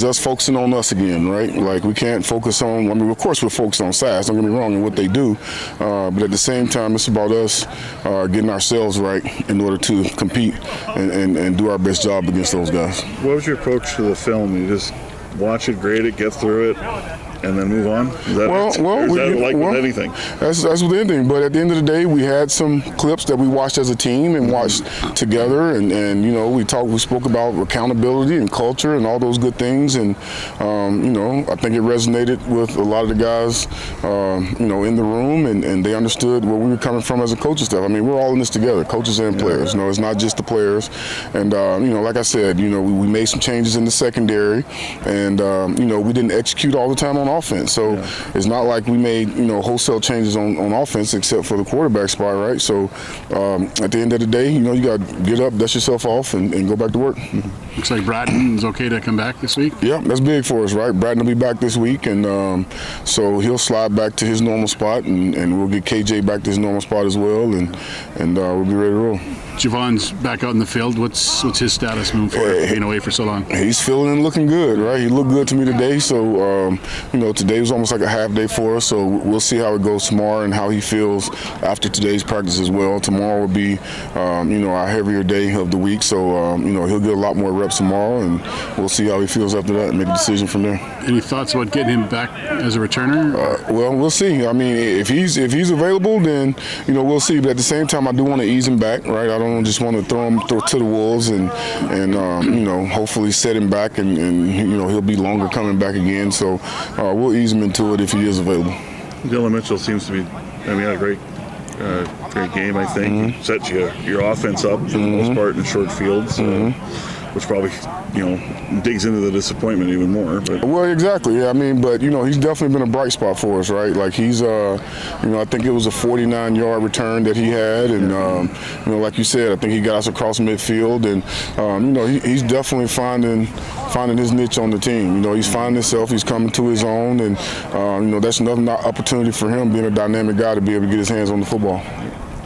us focusing on us again, right? Like, we can't focus on, of course we're focused on SAS, don't get me wrong, in what they do. But at the same time, it's about us getting ourselves right in order to compete and do our best job against those guys. What was your approach to the film? You just watch it, grade it, get through it, and then move on? Is that with anything? That's with anything. But at the end of the day, we had some clips that we watched as a team and watched together, and we spoke about accountability and culture and all those good things, and I think it resonated with a lot of the guys, in the room, and they understood where we were coming from as a coaching staff. I mean, we're all in this together, coaches and players. It's not just the players, and like I said, we made some changes in the secondary, and we didn't execute all the time on offense. So it's not like we made wholesale changes on offense except for the quarterback spot, right? So at the end of the day, you got to get up, dust yourself off, and go back to work. Looks like Bratton is okay to come back this week. Yeah, that's big for us, right? Bratton will be back this week, and so he'll slide back to his normal spot, and we'll get KJ back to his normal spot as well, and we'll be ready to roll. Javon's back out in the field. What's his status moving forward, being away for so long? He's feeling and looking good, right? He looked good to me today, so today was almost like a half day for us, so we'll see how it goes tomorrow and how he feels after today's practice as well. Tomorrow will be, our heavier day of the week, so, he'll get a lot more reps tomorrow, and we'll see how he feels after that and make a decision from there. Any thoughts about getting him back as a returner? Well, we'll see. I mean, if he's available, then, we'll see, but at the same time, I do want to ease him back, right? I don't just want to throw him to the wolves and hopefully set him back, and he'll be longer coming back again, so we'll ease him into it if he is available. Dylan Mitchell seems to be, had a great game, I think. Mm-hmm. Set your offense up for the most part in short fields, which probably, digs into the disappointment even more. But. Well, exactly. Yeah, but, he's definitely been a bright spot for us, right? Like, he's, I think it was a 49-yard return that he had. And, like you said, I think he got us across midfield. And, he's definitely finding his niche on the team. He's finding himself. He's coming to his own. And, that's another opportunity for him, being a dynamic guy, to be able to get his hands on the football.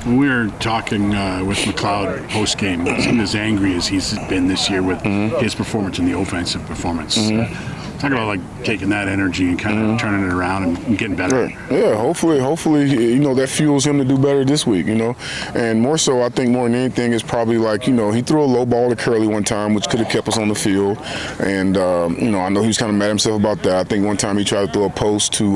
When we were talking with McLeod post-game, he seemed as angry as he's been this year with his performance and the offensive performance. Talk about, like, taking that energy and kind of turning it around and getting better. Yeah, hopefully, that fuels him to do better this week, And more so, I think more than anything, is probably like, he threw a low ball to Curley one time, which could have kept us on the field. And, I know he was kind of mad at himself about that. I think one time he tried to throw a post to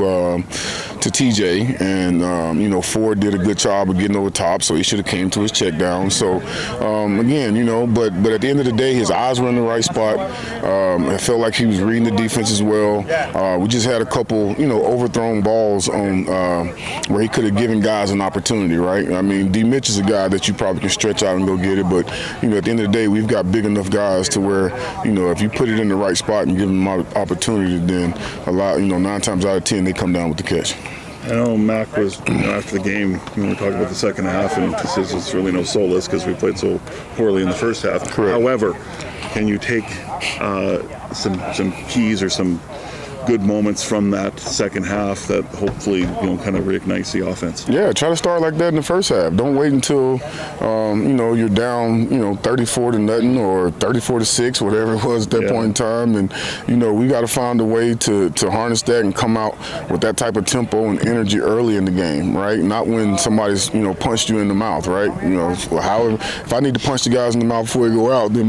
TJ, and, Ford did a good job of getting over top, so he should have came to his check down. So, again, but at the end of the day, his eyes were in the right spot. I felt like he was reading the defense as well. We just had a couple, overthrown balls on where he could have given guys an opportunity, right? I mean, D. Mitch is a guy that you probably can stretch out and go get it, but, at the end of the day, we've got big enough guys to where, if you put it in the right spot and give them an opportunity, then a lot, 9 times out of 10, they come down with the catch. I know Mac was, after the game, we talked about the second half, and he says it's really no solace because we played so poorly in the first half. Correct. However, can you take some keys or some good moments from that second half that hopefully, kind of reignites the offense? Yeah, try to start like that in the first half. Don't wait until, you're down, 34-0 or 34-6, whatever it was at that point in time. And, we got to find a way to harness that and come out with that type of tempo and energy early in the game, right? Not when somebody's, punched you in the mouth, right? However, if I need to punch the guys in the mouth before they go out, then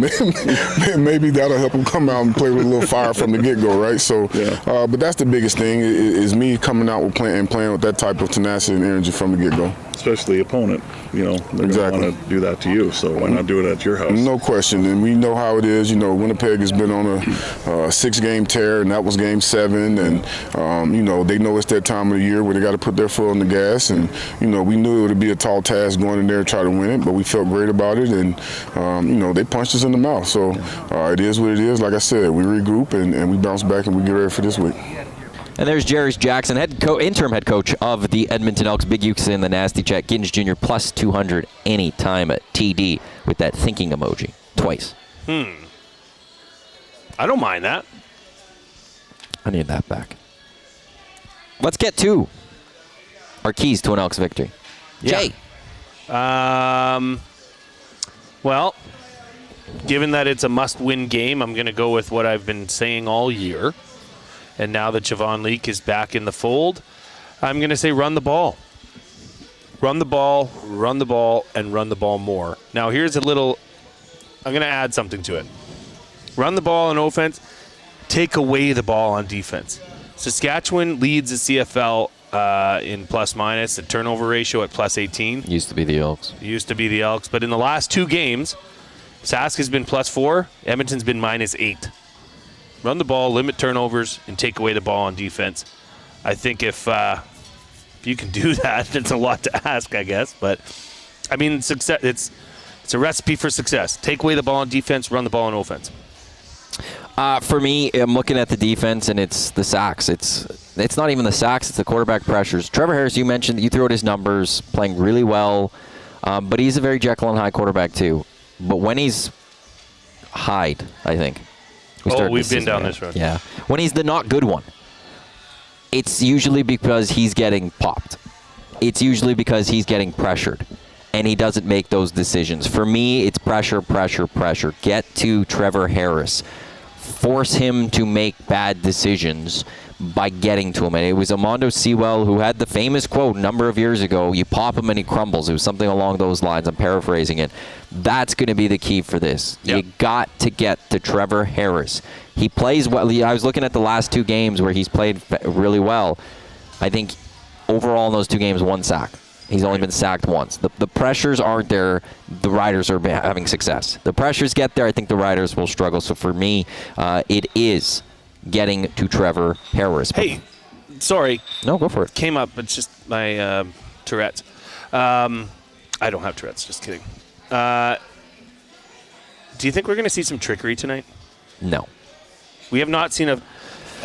maybe that'll help them come out and play with a little fire from the get-go, right? So, but that's the biggest thing is me coming out with playing with that type of tenacity and energy from the get-go. Especially the opponent, they're going to want to do that to you, so why not do it at your house? No question, and we know how it is. Winnipeg has been on a 6-game tear, and that was game 7, and, they know it's that time of the year where they got to put their foot on the gas, and, we knew it would be a tall task going in there and try to win it, but we felt great about it, and, they punched us in the mouth, so it is what it is. Like I said, we regroup, and we bounce back, and we get ready for this week. And there's Jerry Jackson, interim head coach of the Edmonton Elks. Big Ukes in the nasty chat. Gittens Jr. plus 200 anytime at TD with that thinking emoji twice. I don't mind that. I need that back. Let's get to our keys to an Elks victory. Yeah. Jay. Well, given that it's a must-win game, I'm going to go with what I've been saying all year. And now that Javon Leake is back in the fold, I'm going to say run the ball. Run the ball, run the ball, and run the ball more. Now, here's I'm going to add something to it. Run the ball on offense, take away the ball on defense. Saskatchewan leads the CFL in plus-minus, the turnover ratio at plus 18. Used to be the Elks. But in the last 2 games, Sask has been plus 4, Edmonton's been minus 8. Run the ball, limit turnovers, and take away the ball on defense. I think if you can do that, it's a lot to ask, I guess. But, I mean, success. It's a recipe for success. Take away the ball on defense, run the ball on offense. For me, I'm looking at the defense, and it's the sacks. It's not even the sacks, it's the quarterback pressures. Trevor Harris, you mentioned, you threw out his numbers, playing really well. But he's a very Jekyll and Hyde quarterback, too. But when he's Hyde, I think. We've been down this road. Yeah. When he's the not good one, it's usually because he's getting popped. It's usually because he's getting pressured, and he doesn't make those decisions. For me, it's pressure, pressure, pressure. Get to Trevor Harris. Force him to make bad decisions by getting to him. And it was Armando Sewell who had the famous quote a number of years ago, you pop him and he crumbles. It was something along those lines. I'm paraphrasing it. That's going to be the key for this. Yep. You got to get to Trevor Harris. He plays well. I was looking at the last 2 games where he's played really well. I think overall in those 2 games, 1 sack. He's only been sacked once. The pressures aren't there. The Riders are having success. The pressures get there. I think the Riders will struggle. So for me, it is getting to Trevor Harris. Hey, sorry. No, go for it. Came up. It's just my Tourette's. I don't have Tourette's. Just kidding. Do you think we're going to see some trickery tonight? No. We have not seen a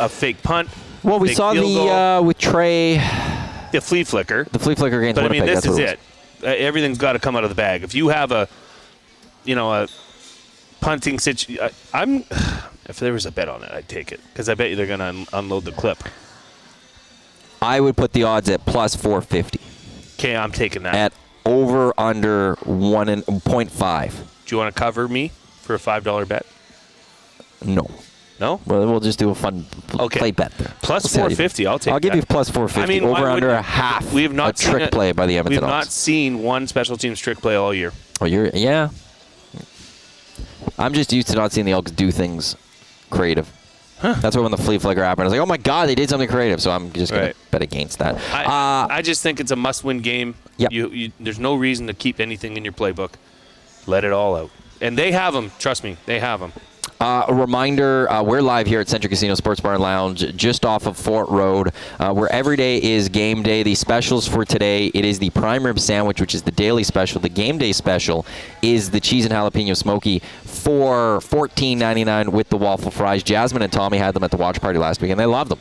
fake punt. Well, we saw the with Trey. The flea flicker. The flea flicker against Winnipeg. But I mean, this is it. Everything's got to come out of the bag. If you have a punting situation, if there was a bet on it, I'd take it because I bet you they're going to unload the clip. I would put the odds at plus 450. Okay, I'm taking that. At over under 1.5. Do you want to cover me for a $5 bet? No. No? Well, we'll just do a fun play bet there. Plus 450, I'll take that. I'll give you plus 450. I mean, over under a half. We have not seen trick play by the Edmonton Elks. We have not seen one special teams trick play all year. Oh, yeah. I'm just used to not seeing the Elks do things creative. Huh. That's why when the flea flicker happened, I was like, oh my God, they did something creative. So I'm just going to bet against that. I just think it's a must-win game. Yep. There's no reason to keep anything in your playbook. Let it all out. And they have them. Trust me, they have them. A reminder, we're live here at Century Casino Sports Bar and Lounge, just off of Fort Road, where every day is game day. The specials for today, it is the prime rib sandwich, which is the daily special. The game day special is the cheese and jalapeno smoky for $14.99 with the waffle fries. Jasmine and Tommy had them at the watch party last week, and they loved them.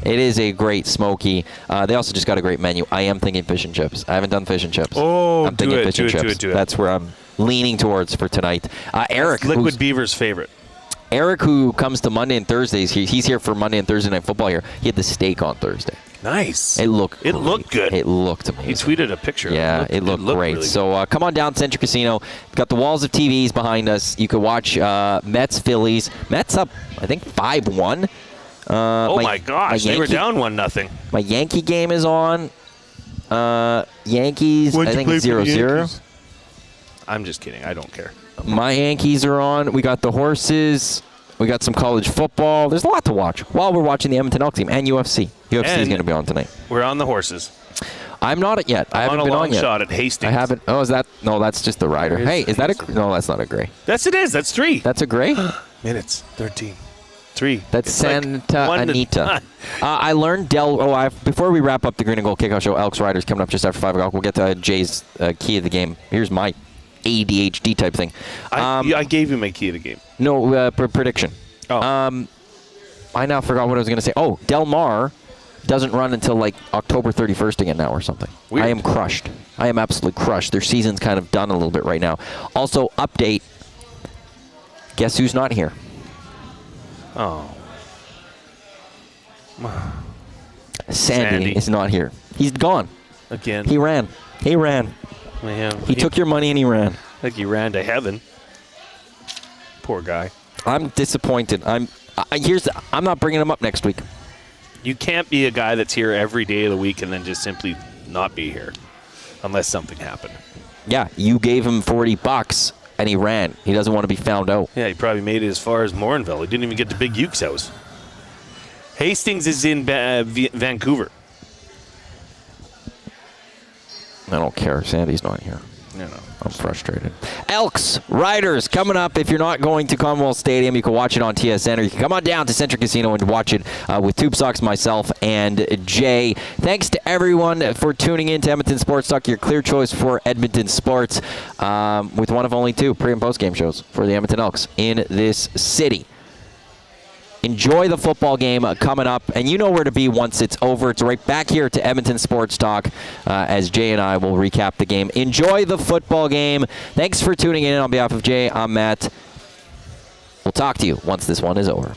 It is a great smoky. They also just got a great menu. I am thinking fish and chips. I haven't done fish and chips. Oh, I'm thinking fish and chips. Do it. That's where I'm leaning towards for tonight. Eric, Liquid Beaver's favorite. Eric, who comes to Monday and Thursdays, he's here for Monday and Thursday Night Football here. He had the steak on Thursday. Nice. It looked good. It looked amazing. He tweeted a picture. Yeah, it looked great. Really so come on down to Century Casino. We've got the walls of TVs behind us. You can watch Mets, Phillies. Mets up, I think, 5-1. My gosh, they were down 1-0. My Yankee game is on. Yankees, I think 0-0. I'm just kidding. I don't care. My Yankees are on. We got the horses. We got some college football. There's a lot to watch while we're watching the Edmonton Elks team and UFC. UFC is going to be on tonight. We're on the horses. I'm not yet. I haven't been on yet. Shot at Hastings. I haven't. Oh, is that? No, that's just the rider. Hey, is that a? No, that's not a gray. Yes, it is. That's 3. That's a gray? Minutes. 13. 3. That's it's Santa like Anita. I learned before we wrap up the Green and Gold Kickoff Show, Elks Riders coming up just after 5 o'clock. We'll get to Jay's key of the game. Here's my ADHD type thing. I gave you my key of the game. No, prediction. Oh. I now forgot what I was going to say. Oh, Del Mar doesn't run until like October 31st again now or something. Weird. I am crushed. I am absolutely crushed. Their season's kind of done a little bit right now. Also, update. Guess who's not here? Oh. Sandy is not here. He's gone. Again. He ran. Yeah, he took your money and he ran. I think he ran to heaven. Poor guy. I'm disappointed. I'm not bringing him up next week. You can't be a guy that's here every day of the week and then just simply not be here unless something happened. Yeah, you gave him $40 and he ran. He doesn't want to be found out. Yeah, he probably made it as far as Morinville. He didn't even get to Big Uke's house. Hastings is in Vancouver. I don't care. Sandy's not here. No. I'm frustrated. Elks, Riders, coming up. If you're not going to Commonwealth Stadium, you can watch it on TSN, or you can come on down to Century Casino and watch it with Tube Socks, myself, and Jay. Thanks to everyone for tuning in to Edmonton Sports Talk, your clear choice for Edmonton sports, with one of only 2 pre- and post-game shows for the Edmonton Elks in this city. Enjoy the football game coming up, and you know where to be once it's over. It's right back here to Edmonton Sports Talk as Jay and I will recap the game. Enjoy the football game. Thanks for tuning in. On behalf of Jay, I'm Matt. We'll talk to you once this one is over.